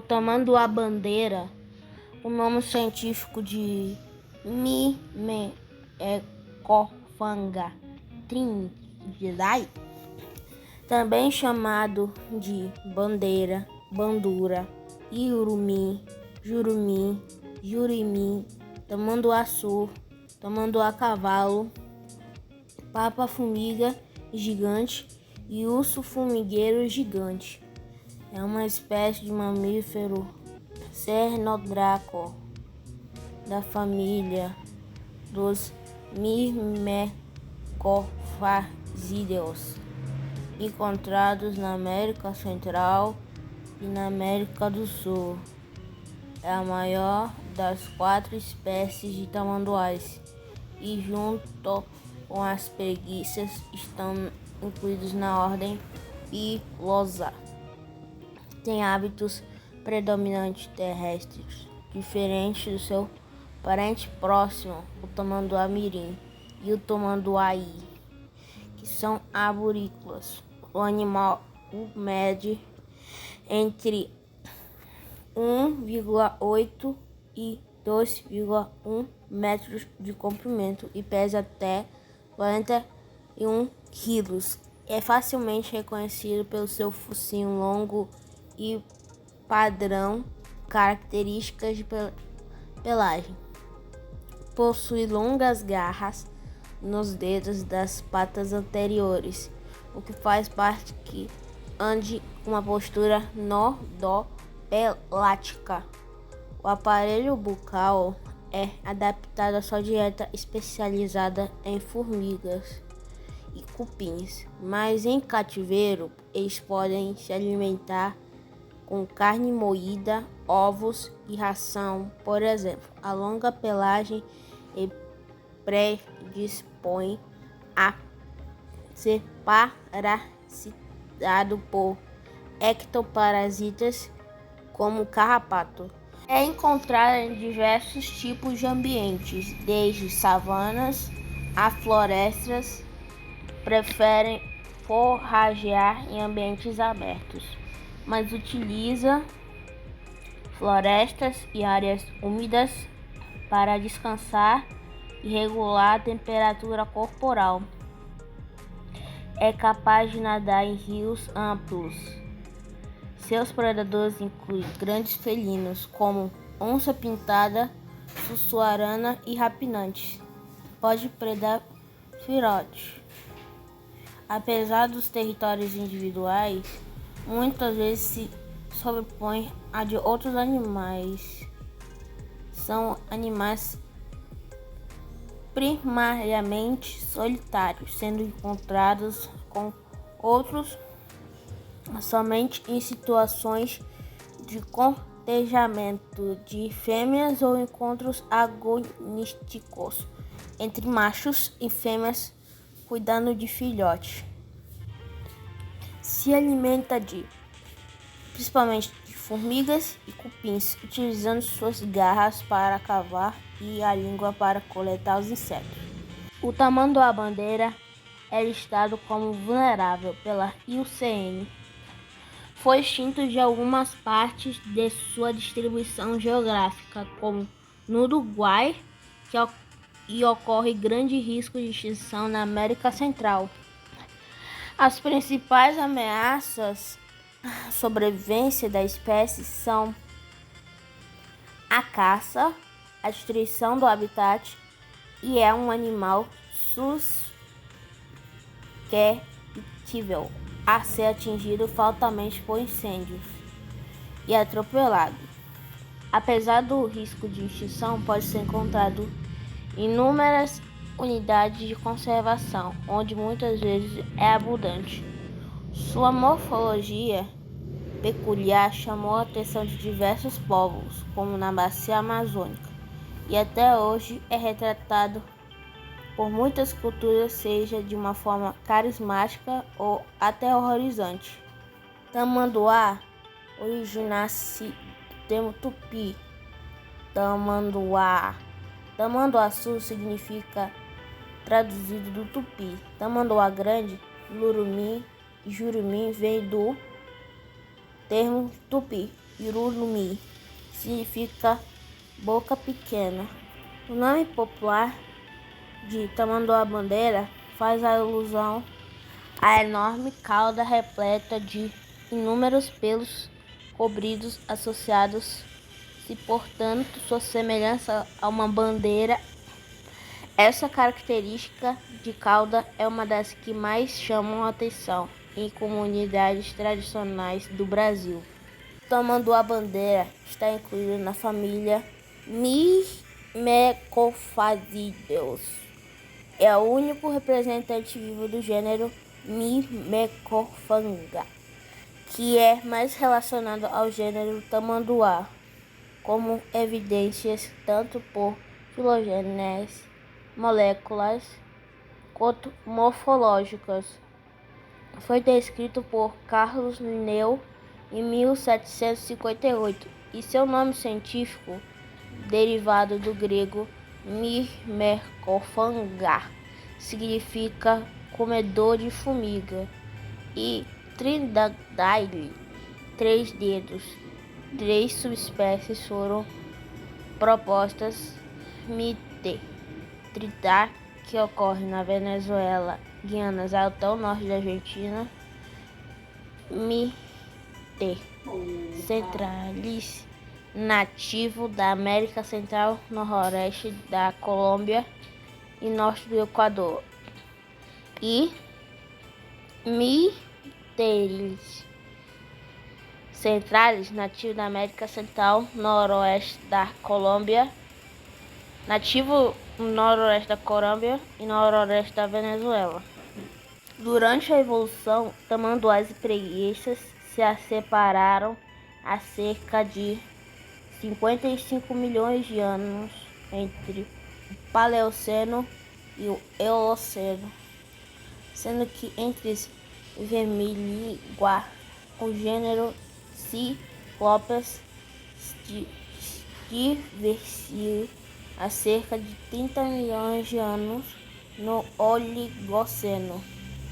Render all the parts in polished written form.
tamanduá-bandeira, o nome científico de Myrmecophagna trindidae, também chamado de bandeira, bandura, iurumim, jurumim, jurimim, tamanduá-açu, tamanduá-cavalo, papa-formiga gigante e urso-formigueiro gigante. É uma espécie de mamífero cernódraco da família dos Myrmecophagidae, encontrados na América Central e na América do Sul. É a maior das 4 espécies de tamanduás e, junto com as preguiças, estão incluídos na ordem Pilosa. Tem hábitos predominantes terrestres, diferentes do seu parente próximo, o tamanduá-mirim e o tamanduá-i, que são arborícolas. O animal mede entre 1,8 e 2,1 metros de comprimento e pesa até 41 quilos. É facilmente reconhecido pelo seu focinho longo e padrão, características de pelagem. Possui longas garras nos dedos das patas anteriores, o que faz parte que ande com uma postura nordopelática. O aparelho bucal é adaptado à sua dieta especializada em formigas e cupins, mas em cativeiro eles podem se alimentar com carne moída, ovos e ração. Por exemplo, a longa pelagem predispõe a ser parasitado por ectoparasitas como carrapato. É encontrado em diversos tipos de ambientes, desde savanas a florestas. Preferem forragear em ambientes abertos, mas utiliza florestas e áreas úmidas para descansar e regular a temperatura corporal. É capaz de nadar em rios amplos. Seus predadores incluem grandes felinos como onça-pintada, sussuarana e rapinantes. Pode predar filhotes. Apesar dos territórios individuais, muitas vezes se sobrepõem a de outros animais. São animais primariamente solitários, sendo encontrados com outros somente em situações de cortejamento de fêmeas ou encontros agonísticos entre machos e fêmeas cuidando de filhote. Se alimenta principalmente de formigas e cupins, utilizando suas garras para cavar e a língua para coletar os insetos. O tamanduá-bandeira é listado como vulnerável pela IUCN. Foi extinto de algumas partes de sua distribuição geográfica, como no Uruguai, e ocorre grande risco de extinção na América Central. As principais ameaças à sobrevivência da espécie são a caça, a destruição do habitat, e é um animal suscetível a ser atingido fatalmente por incêndios e atropelado. Apesar do risco de extinção, pode ser encontrado inúmeras unidades de conservação, onde muitas vezes é abundante. Sua morfologia peculiar chamou a atenção de diversos povos, como na bacia amazônica, e até hoje é retratado por muitas culturas, seja de uma forma carismática ou até horrorizante. Tamanduá origina-se do termo tupi, tamanduá. Tamanduá-açu significa traduzido do tupi. Tamanduá grande, lurumim e jurumim vem do termo tupi. Irurumi, significa boca pequena. O nome popular de tamanduá-bandeira faz alusão à enorme cauda repleta de inúmeros pelos compridos associados, e portanto sua semelhança a uma bandeira. Essa característica de cauda é uma das que mais chamam a atenção em comunidades tradicionais do Brasil. O tamanduá-bandeira está incluído na família Myrmecophagidés. É o único representante vivo do gênero Myrmecophagida, que é mais relacionado ao gênero tamanduá, como evidências tanto por filogênese moléculas quanto morfológicas. Foi descrito por Carlos Linneu em 1758 e seu nome científico, derivado do grego Myrmecophagá, significa comedor de formiga, e Tridactyly, 3 dedos. 3 subespécies foram propostas: Mite Tridactyly, que ocorre na Venezuela, Guiana até o norte da Argentina; Mite centralis, nativo da América Central, noroeste da Colômbia e norte do Equador; e Miteris centralis, nativo da América Central, noroeste da Colômbia, nativo no noroeste da Colômbia e noroeste da Venezuela. Durante a evolução, tamanduás e preguiças se separaram há cerca de 55 milhões de anos entre o Paleoceno e o Eoceno, sendo que entre os vermilhiguá, o gênero Cyclops divergiu há cerca de 30 milhões de anos no Oligoceno.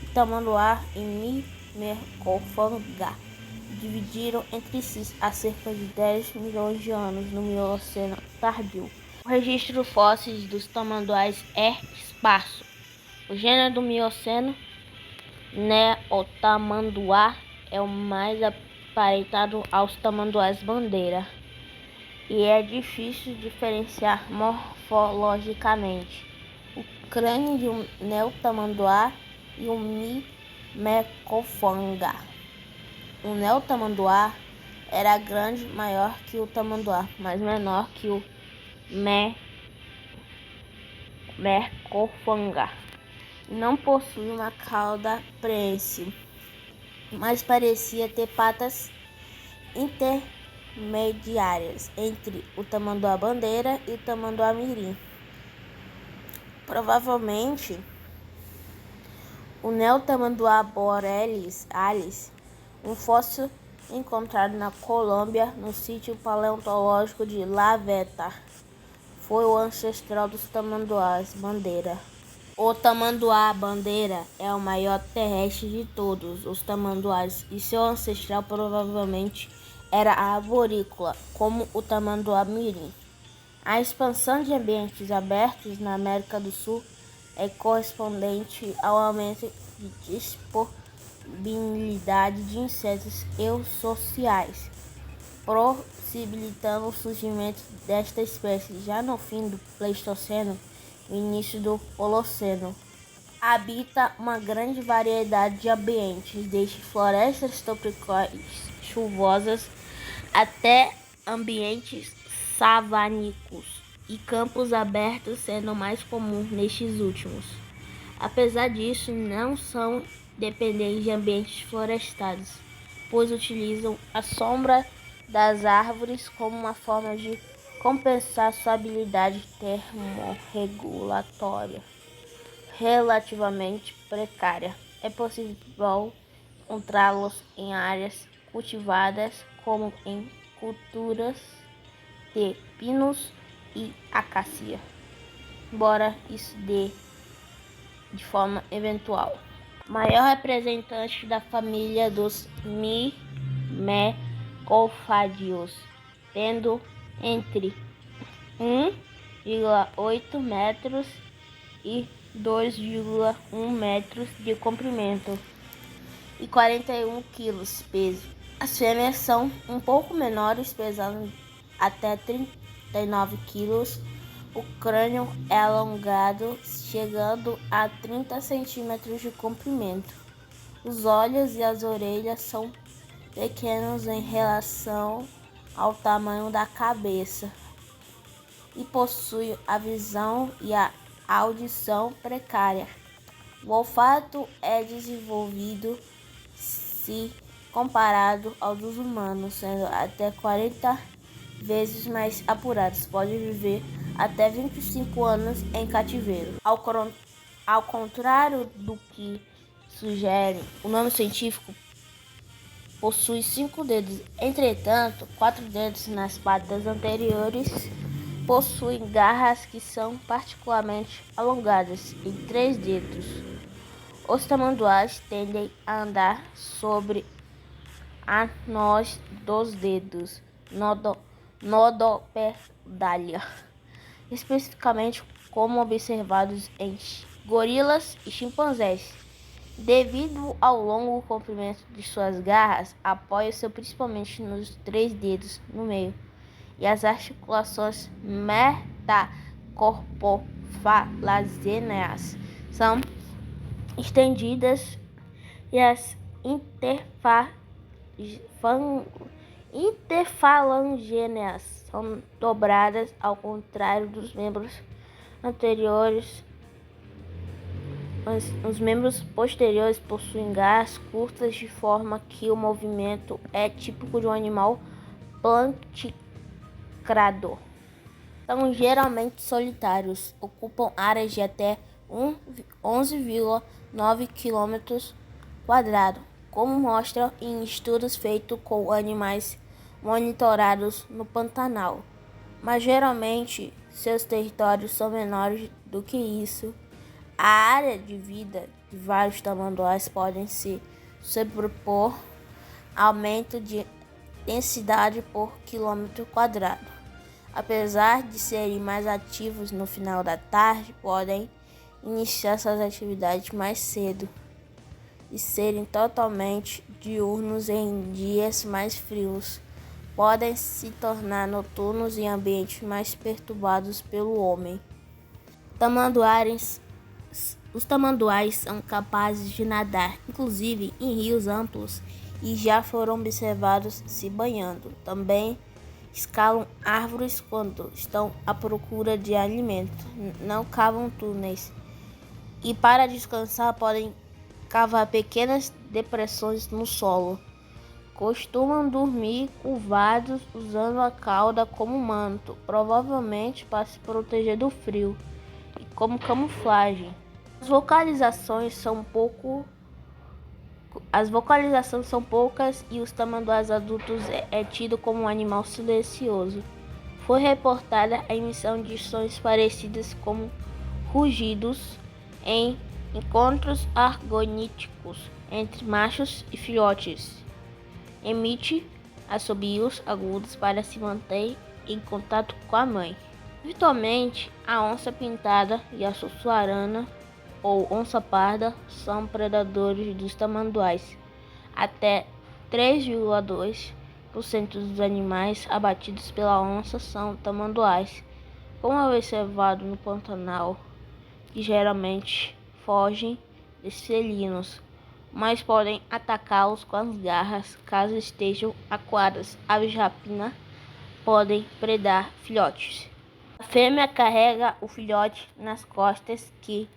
O tamanduá e Myrmecophagá dividiram entre si há cerca de 10 milhões de anos no Mioceno tardio. O registro fóssil dos tamanduás é esparso. O gênero do Mioceno, Neotamanduá, é o mais aparentado aos tamanduás-bandeira e é difícil diferenciar morfologicamente o crânio de um neotamanduá e um Myrmecophagá. O neotamanduá era grande, maior que o tamanduá, mas menor que o Myrmecophagá. Não possui uma cauda preensil, mas parecia ter patas intermediárias entre o tamanduá-bandeira e o tamanduá-mirim. Provavelmente, o neotamanduá borealis, um fóssil encontrado na Colômbia no sítio paleontológico de La Veta, foi o ancestral dos tamanduás-bandeira. O tamanduá-bandeira é o maior terrestre de todos os tamanduás e seu ancestral provavelmente era arborícola, como o tamanduá-mirim. A expansão de ambientes abertos na América do Sul é correspondente ao aumento de disponibilidade de insetos eusociais, possibilitando o surgimento desta espécie já no fim do Pleistoceno e início do Holoceno. Habita uma grande variedade de ambientes, desde florestas tropicais chuvosas até ambientes savânicos e campos abertos, sendo mais comum nestes últimos. Apesar disso, não são dependentes de ambientes florestados, pois utilizam a sombra das árvores como uma forma de compensar sua habilidade termorregulatória relativamente precária. É possível encontrá-los em áreas cultivadas, como em culturas de pinos e acácia, embora isso dê de forma eventual. O maior representante da família dos Myrmecophagá golfádeos, tendo entre 1,8 metros e 2,1 metros de comprimento e 41 quilos peso. As fêmeas são um pouco menores, pesando até 39 quilos. O crânio é alongado, chegando a 30 centímetros de comprimento. Os olhos e as orelhas são pequenos em relação ao tamanho da cabeça e possui a visão e a audição precária. O olfato é desenvolvido se comparado ao dos humanos, sendo até 40 vezes mais apurados. Pode viver até 25 anos em cativeiro. Ao contrário do que sugere o nome científico, possui 5 dedos. Entretanto, 4 dedos nas patas anteriores possuem garras que são particularmente alongadas em 3 dedos. Os tamanduás tendem a andar sobre a nós dos dedos, nodopedália, especificamente como observados em gorilas e chimpanzés. Devido ao longo comprimento de suas garras, apoiam-se principalmente nos 3 dedos no meio e as articulações metacorpofalangêneas são estendidas e as interfalangêneas são dobradas, ao contrário dos membros anteriores. Os membros posteriores possuem garras curtas, de forma que o movimento é típico de um animal plantígrado. São geralmente solitários, ocupam áreas de até 11,9 km², como mostra em estudos feitos com animais monitorados no Pantanal. Mas geralmente seus territórios são menores do que isso. A área de vida de vários tamanduás podem se sobrepor, aumento de densidade por quilômetro quadrado. Apesar de serem mais ativos no final da tarde, podem iniciar suas atividades mais cedo e serem totalmente diurnos em dias mais frios. Podem se tornar noturnos em ambientes mais perturbados pelo homem. Os tamanduás são capazes de nadar, inclusive em rios amplos, e já foram observados se banhando. Também escalam árvores quando estão à procura de alimento, não cavam túneis e, para descansar, podem cavar pequenas depressões no solo. Costumam dormir curvados, usando a cauda como manto, provavelmente para se proteger do frio e como camuflagem. As vocalizações são poucas e os tamanduás adultos é tido como um animal silencioso. Foi reportada a emissão de sons parecidos com rugidos em encontros argoníticos entre machos e filhotes. Emite assobios agudos para se manter em contato com a mãe. Virtualmente, a onça pintada e a sussuarana ou onça parda são predadores dos tamanduás. Até 3,2% dos animais abatidos pela onça são tamanduás, como é observado no Pantanal, que geralmente fogem desses felinos, mas podem atacá-los com as garras caso estejam acuadas. Aves de rapina podem predar filhotes. A fêmea carrega o filhote nas costas, que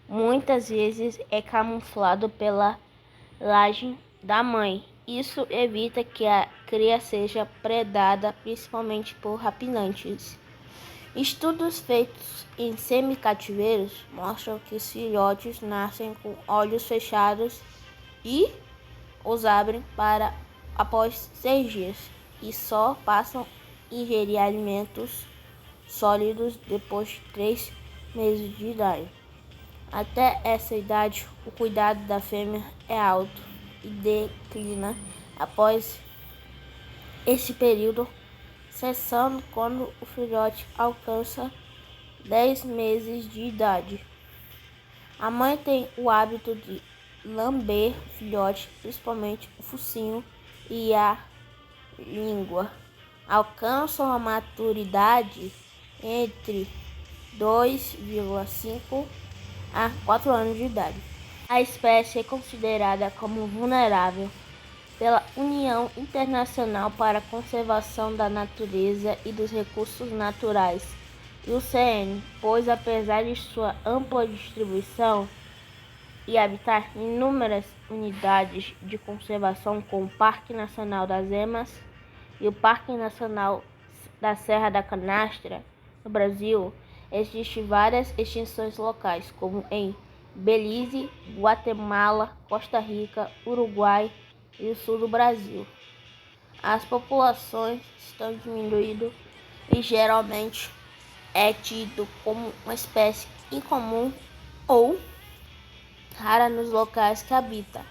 muitas vezes é camuflado pela pelagem da mãe. Isso evita que a cria seja predada, principalmente por rapinantes. Estudos feitos em semi-cativeiros mostram que os filhotes nascem com olhos fechados e os abrem após 6 dias e só passam a ingerir alimentos sólidos depois de 3 meses de idade. Até essa idade, o cuidado da fêmea é alto e declina após esse período cessando quando o filhote alcança 10 meses de idade. A mãe tem o hábito de lamber o filhote, principalmente o focinho e a língua. Alcançam a maturidade entre 2,5 a 4 anos de idade. A espécie é considerada como vulnerável pela União Internacional para a Conservação da Natureza e dos Recursos Naturais, IUCN, pois apesar de sua ampla distribuição e habitar em inúmeras unidades de conservação como o Parque Nacional das Emas e o Parque Nacional da Serra da Canastra, no Brasil, existem várias extinções locais, como em Belize, Guatemala, Costa Rica, Uruguai e o sul do Brasil. As populações estão diminuindo e geralmente é tido como uma espécie incomum ou rara nos locais que habita.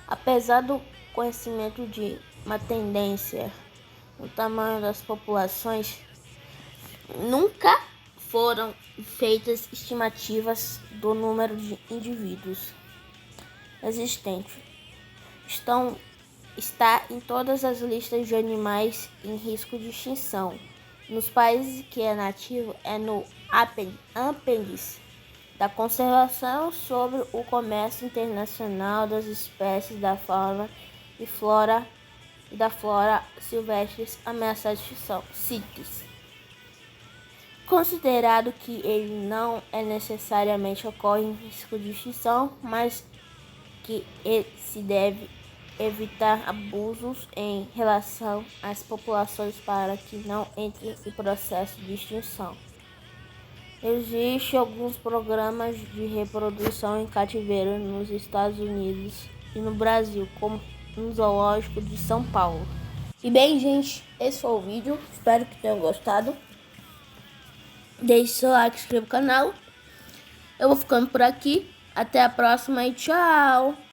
Apesar do conhecimento de uma tendência no tamanho das populações, nunca foram feitas estimativas do número de indivíduos existentes. Está em todas as listas de animais em risco de extinção. Nos países que é nativo, é no apêndice da Conservação sobre o Comércio Internacional das Espécies da Fauna e da Flora Silvestres Ameaçadas de Extinção, CITES. Considerado que ele não é necessariamente ocorre em risco de extinção, mas que se deve evitar abusos em relação às populações para que não entrem em processo de extinção. Existem alguns programas de reprodução em cativeiro nos Estados Unidos e no Brasil, como no Zoológico de São Paulo. E bem, gente, esse foi o vídeo. Espero que tenham gostado. Deixe seu like, se inscreva no canal. Eu vou ficando por aqui. Até a próxima e tchau!